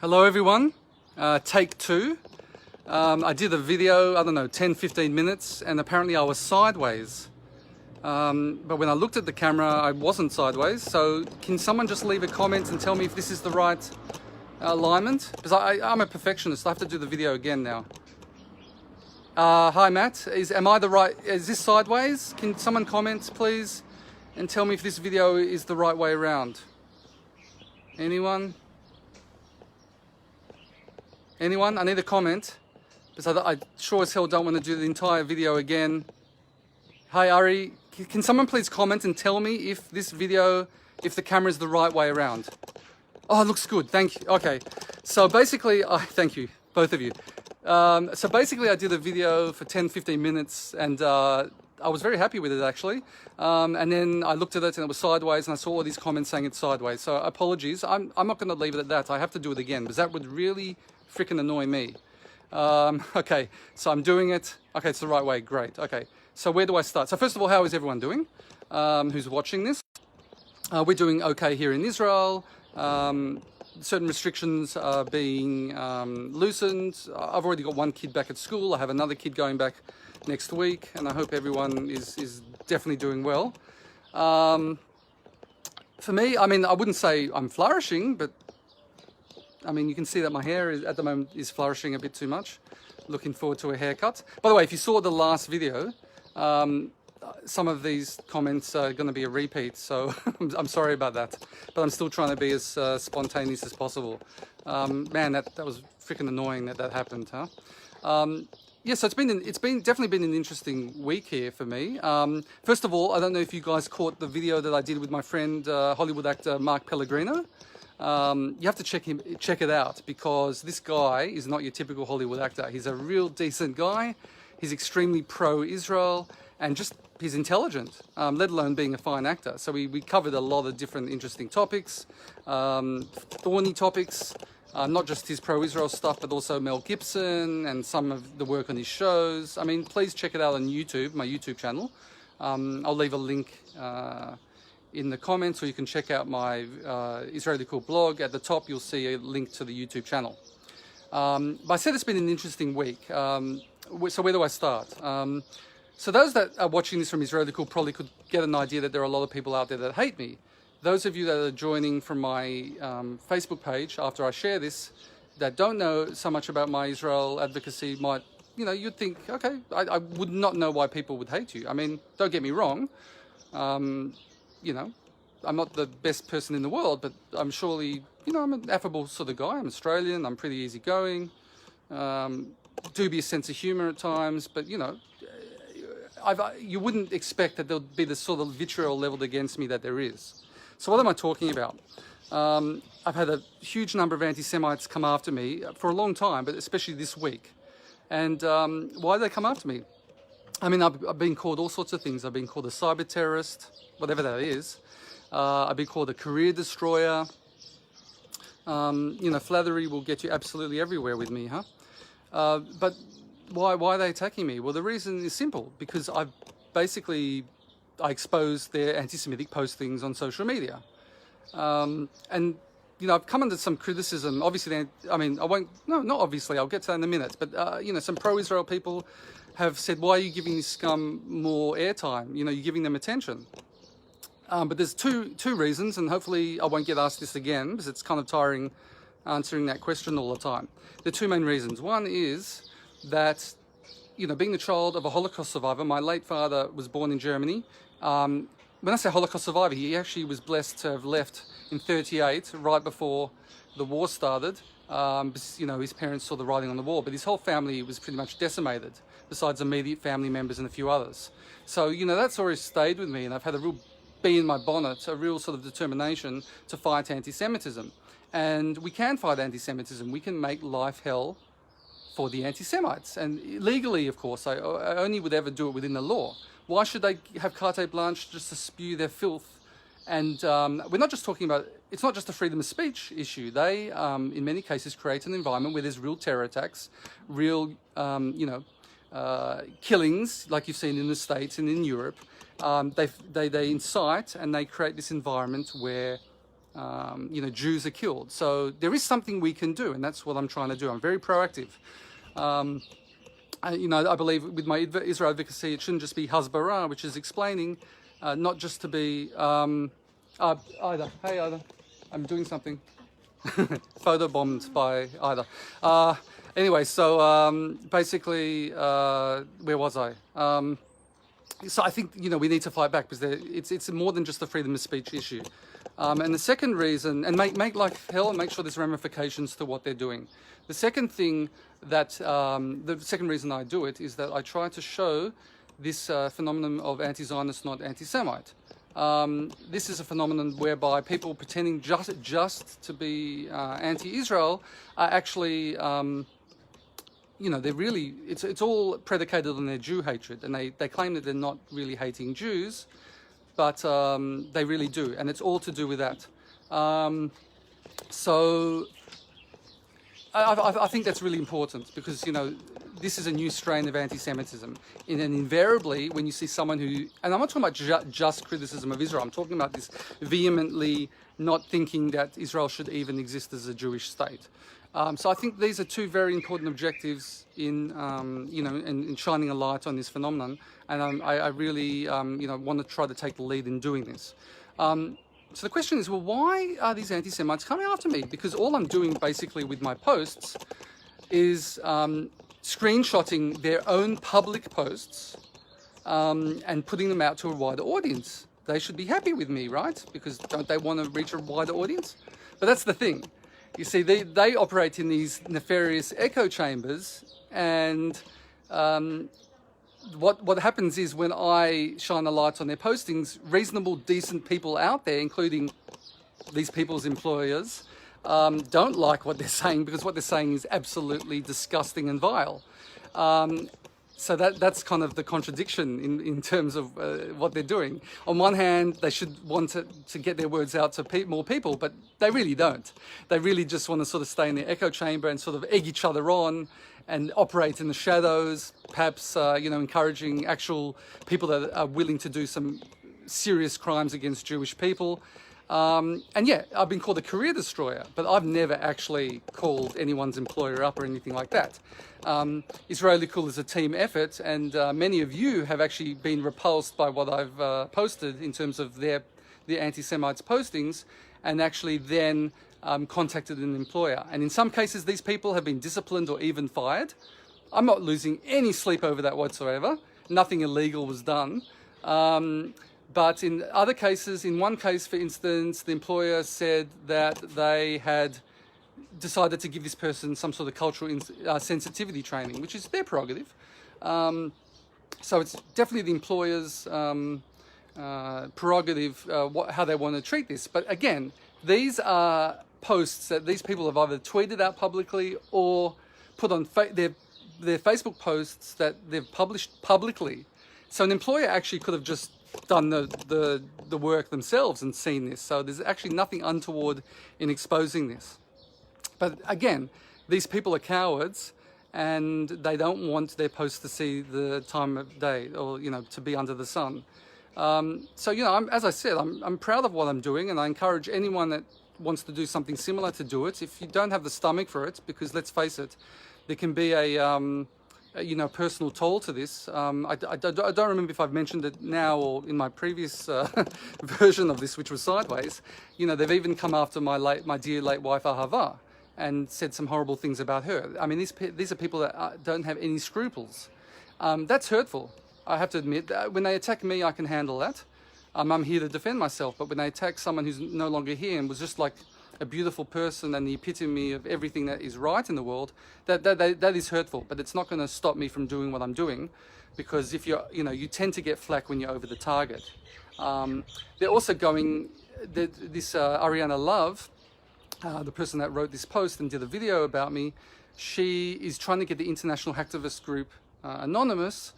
Hello everyone, take two. I did a video, I don't know, 10-15 minutes, and apparently I was sideways. But when I looked at the camera, I wasn't sideways. So can someone just leave a comment and tell me if this is the right alignment? Because I'm a perfectionist, I have to do the video again now. Hi Matt, am I the right, is this sideways? Can someone comment please and tell me if this video is the right way around? Anyone? Anyone? I need a comment, because I sure as hell don't want to do the entire video again. Hi Ari, can someone please comment and tell me if this video, if the camera is the right way around? Oh, it looks good, thank you. Okay, so basically, thank you, both of you. So basically I did a video for 10-15 minutes and I was very happy with it actually. And then I looked at it and it was sideways and I saw all these comments saying it's sideways. So apologies, I'm not going to leave it at that. I have to do it again because that would really freaking annoy me. Okay, so I'm doing it. Okay, it's the right way, great. Okay, so where do I start? So first of all, how is everyone doing who's watching this? We're doing okay here in Israel. Certain restrictions are being loosened. I've already got one kid back at school. I have another kid going back next week, and I hope everyone is definitely doing well. For me, I mean, I wouldn't say I'm flourishing, but I mean, you can see that my hair at the moment is flourishing a bit too much. Looking forward to a haircut. By the way, if you saw the last video, some of these comments are going to be a repeat, so I'm sorry about that. But I'm still trying to be as spontaneous as possible. Man, that was freaking annoying that happened, huh? Yeah, so it's definitely been an interesting week here for me. First of all, I don't know if you guys caught the video that I did with my friend Hollywood actor Mark Pellegrino. You have to check it out, because this guy is not your typical Hollywood actor. He's a real decent guy. He's extremely pro-Israel and just he's intelligent, let alone being a fine actor. So we covered a lot of different interesting topics, thorny topics, not just his pro-Israel stuff, but also Mel Gibson and some of the work on his shows. I mean, please check it out on YouTube, my YouTube channel. I'll leave a link in the comments, or you can check out my Israeli Cool blog. At the top, you'll see a link to the YouTube channel. But I said it's been an interesting week. So where do I start? So those that are watching this from Israeli Cool probably could get an idea that there are a lot of people out there that hate me. Those of you that are joining from my Facebook page after I share this, that don't know so much about my Israel advocacy, might, you know, you'd think, okay, I would not know why people would hate you. I mean, don't get me wrong. You know, I'm not the best person in the world, but I'm surely, you know, I'm an affable sort of guy. I'm Australian, I'm pretty easygoing, dubious sense of humor at times, but, you know, you wouldn't expect that there'll be the sort of vitriol leveled against me that there is. So what am I talking about? I've had a huge number of anti-Semites come after me for a long time, but especially this week. And why do they come after me? I mean, I've been called all sorts of things. I've been called a cyber terrorist, whatever that is. I've been called a career destroyer. You know, flattery will get you absolutely everywhere with me, huh? But why are they attacking me? Well, the reason is simple, because I expose their anti-Semitic postings on social media. And, you know, I've come under some criticism. Obviously, I mean, not obviously, I'll get to that in a minute. But, you know, some pro-Israel people have said, why are you giving this scum more airtime? You know, you're giving them attention. But there's two reasons, and hopefully I won't get asked this again, because it's kind of tiring answering that question all the time. The two main reasons. One is that, you know, being the child of a Holocaust survivor, my late father was born in Germany. When I say Holocaust survivor, he actually was blessed to have left in '38, right before the war started. You know, his parents saw the writing on the wall, but his whole family was pretty much decimated, besides immediate family members and a few others. So, you know, that's always stayed with me, and I've had a real bee in my bonnet, a real sort of determination to fight anti-Semitism. And we can fight anti-Semitism. We can make life hell for the anti-Semites. And legally, of course, I only would ever do it within the law. Why should they have carte blanche just to spew their filth? And we're not just talking about, it's not just a freedom of speech issue. They, in many cases, create an environment where there's real terror attacks, real, you know, killings, like you've seen in the States and in Europe. They incite and they create this environment where Jews are killed. So there is something we can do, and that's what I'm trying to do. I'm very proactive. I believe with my Israel advocacy, it shouldn't just be hasbara, which is explaining, not just to be Ida. Hey, Ida, I'm doing something. Photobombed by Ida. Anyway, so basically, where was I? So I think we need to fight back, because it's more than just a freedom of speech issue. And the second reason, and make life hell, and make sure there's ramifications to what they're doing. The second thing that, the second reason I do it is that I try to show this phenomenon of anti-Zionist, not anti-Semite. This is a phenomenon whereby people pretending just to be anti-Israel are actually, they're really, it's all predicated on their Jew hatred, and they claim that they're not really hating Jews, but they really do, and it's all to do with that. So I think that's really important, because this is a new strain of anti-Semitism, and invariably when you see someone who, and I'm not talking about just criticism of Israel, I'm talking about this vehemently not thinking that Israel should even exist as a Jewish state. So I think these are two very important objectives in in shining a light on this phenomenon, and I really want to try to take the lead in doing this. So the question is, well, why are these anti-Semites coming after me? Because all I'm doing basically with my posts is screenshotting their own public posts and putting them out to a wider audience. They should be happy with me, right? Because don't they want to reach a wider audience? But that's the thing. You see, they operate in these nefarious echo chambers, and what happens is, when I shine a light on their postings, reasonable, decent people out there, including these people's employers, don't like what they're saying, because what they're saying is absolutely disgusting and vile. So that's kind of the contradiction in terms of what they're doing. On one hand, they should want to get their words out to more people, but they really don't. They really just want to sort of stay in their echo chamber and sort of egg each other on and operate in the shadows, perhaps encouraging actual people that are willing to do some serious crimes against Jewish people. And yeah, I've been called a career destroyer, but I've never actually called anyone's employer up or anything like that. Israeli Cool is a team effort, and many of you have actually been repulsed by what I've posted in terms of the anti-Semites postings, and actually then contacted an employer. And in some cases, these people have been disciplined or even fired. I'm not losing any sleep over that whatsoever. Nothing illegal was done. But in other cases, in one case, for instance, the employer said that they had decided to give this person some sort of cultural sensitivity training, which is their prerogative. So it's definitely the employer's prerogative how they want to treat this. But again, these are posts that these people have either tweeted out publicly or put on their Facebook posts that they've published publicly. So an employer actually could have just done the work themselves and seen this. So there's actually nothing untoward in exposing this. But again, these people are cowards, and they don't want their posts to see the time of day, or to be under the sun. So as I said, I'm proud of what I'm doing, and I encourage anyone that wants to do something similar to do it. If you don't have the stomach for it, because let's face it, there can be a personal toll to this. I don't remember if I've mentioned it now or in my previous version of this, which was Sideways. They've even come after my dear late wife Ahava and said some horrible things about her. I mean, these are people that don't have any scruples. That's hurtful, I have to admit. When they attack me, I can handle that. I'm here to defend myself, but when they attack someone who's no longer here and was just like a beautiful person and the epitome of everything that is right in the world, that is hurtful. But it's not going to stop me from doing what I'm doing, because if you tend to get flack when you're over the target. They're also going, this Ariana Love, the person that wrote this post and did a video about me, she is trying to get the international hacktivist group Anonymous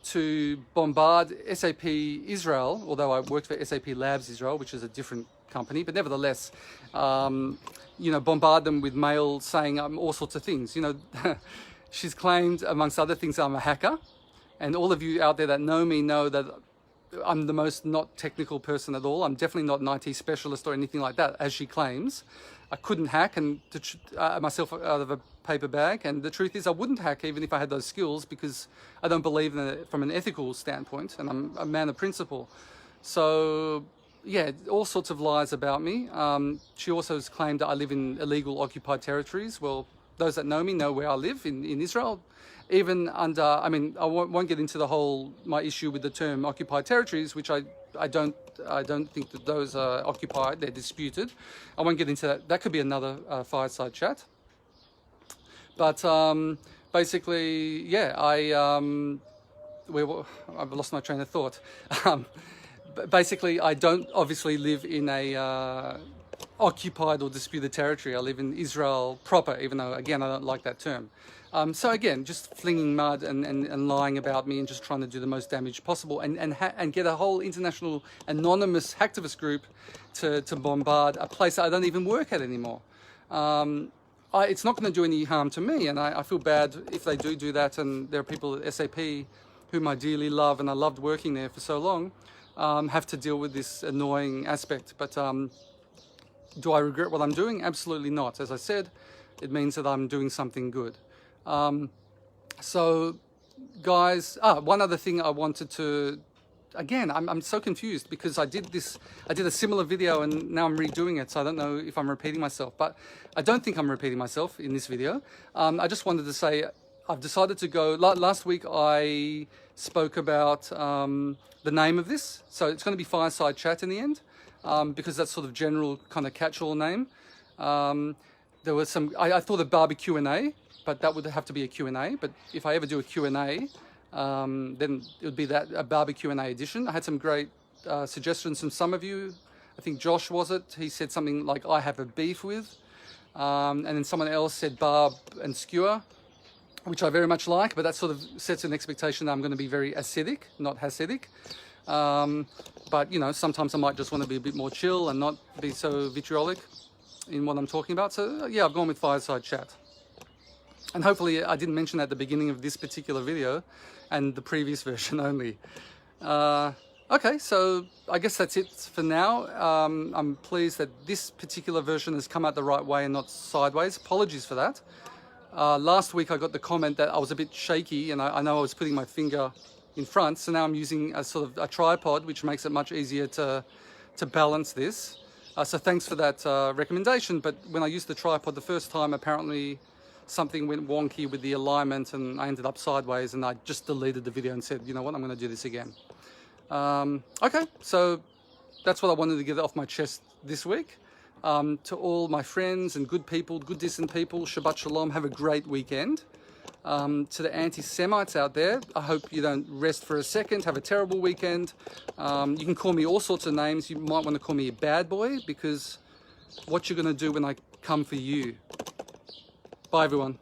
to bombard SAP Israel, although I worked for SAP Labs Israel, which is a different company, but nevertheless, bombard them with mail saying all sorts of things. She's claimed, amongst other things, I'm a hacker, and all of you out there that know me know that I'm the most not technical person at all. I'm definitely not an IT specialist or anything like that, as she claims. I couldn't hack myself out of a paper bag, and the truth is I wouldn't hack even if I had those skills, because I don't believe in it from an ethical standpoint, and I'm a man of principle. So yeah, all sorts of lies about me. She also has claimed that I live in illegal occupied territories. Well, those that know me know where I live in Israel. Even under, I mean, I won't get into my issue with the term occupied territories, which I don't think that those are occupied, they're disputed. I won't get into that. That could be another fireside chat. But basically, yeah, I've lost my train of thought. Basically, I don't obviously live in a occupied or disputed territory. I live in Israel proper, even though, again, I don't like that term. So again, just flinging mud and lying about me and just trying to do the most damage possible and get a whole international anonymous hacktivist group to bombard a place that I don't even work at anymore. It's not going to do any harm to me, and I feel bad if they do that, and there are people at SAP whom I dearly love, and I loved working there for so long, have to deal with this annoying aspect. But do I regret what I'm doing? Absolutely not. As I said, it means that I'm doing something good. So guys, one other thing I wanted to, again, I'm so confused because I did a similar video and now I'm redoing it, so I don't know if I'm repeating myself, but I don't think I'm repeating myself in this video. I just wanted to say I've decided to go, last week I spoke about the name of this, so it's going to be Fireside Chat in the end, because that's sort of general kind of catch-all name. There was some, I thought of barbecue and A, but that would have to be a Q&A. But if I ever do a Q&A, then it would be a barbecue and A edition. I had some great suggestions from some of you. I think Josh was it. He said something like, I have a beef with. And then someone else said barb and skewer, which I very much like, but that sort of sets an expectation that I'm going to be very acidic, not Hasidic. But, you know, sometimes I might just want to be a bit more chill and not be so vitriolic in what I'm talking about. So, yeah, I've gone with Fireside Chat. And hopefully I didn't mention that at the beginning of this particular video and the previous version only. Okay, so I guess that's it for now. I'm pleased that this particular version has come out the right way and not sideways. Apologies for that. Last week I got the comment that I was a bit shaky, and I know I was putting my finger in front, so now I'm using a sort of a tripod, which makes it much easier to balance this. So thanks for that recommendation, but when I used the tripod the first time, apparently something went wonky with the alignment and I ended up sideways, and I just deleted the video and said, you know what, I'm going to do this again. Okay, so that's what I wanted to get off my chest this week. To all my friends and good people, good decent people, Shabbat Shalom, have a great weekend. To the anti-Semites out there, I hope you don't rest for a second, have a terrible weekend. You can call me all sorts of names. You might want to call me a bad boy, because what you're going to do when I come for you. Bye, everyone.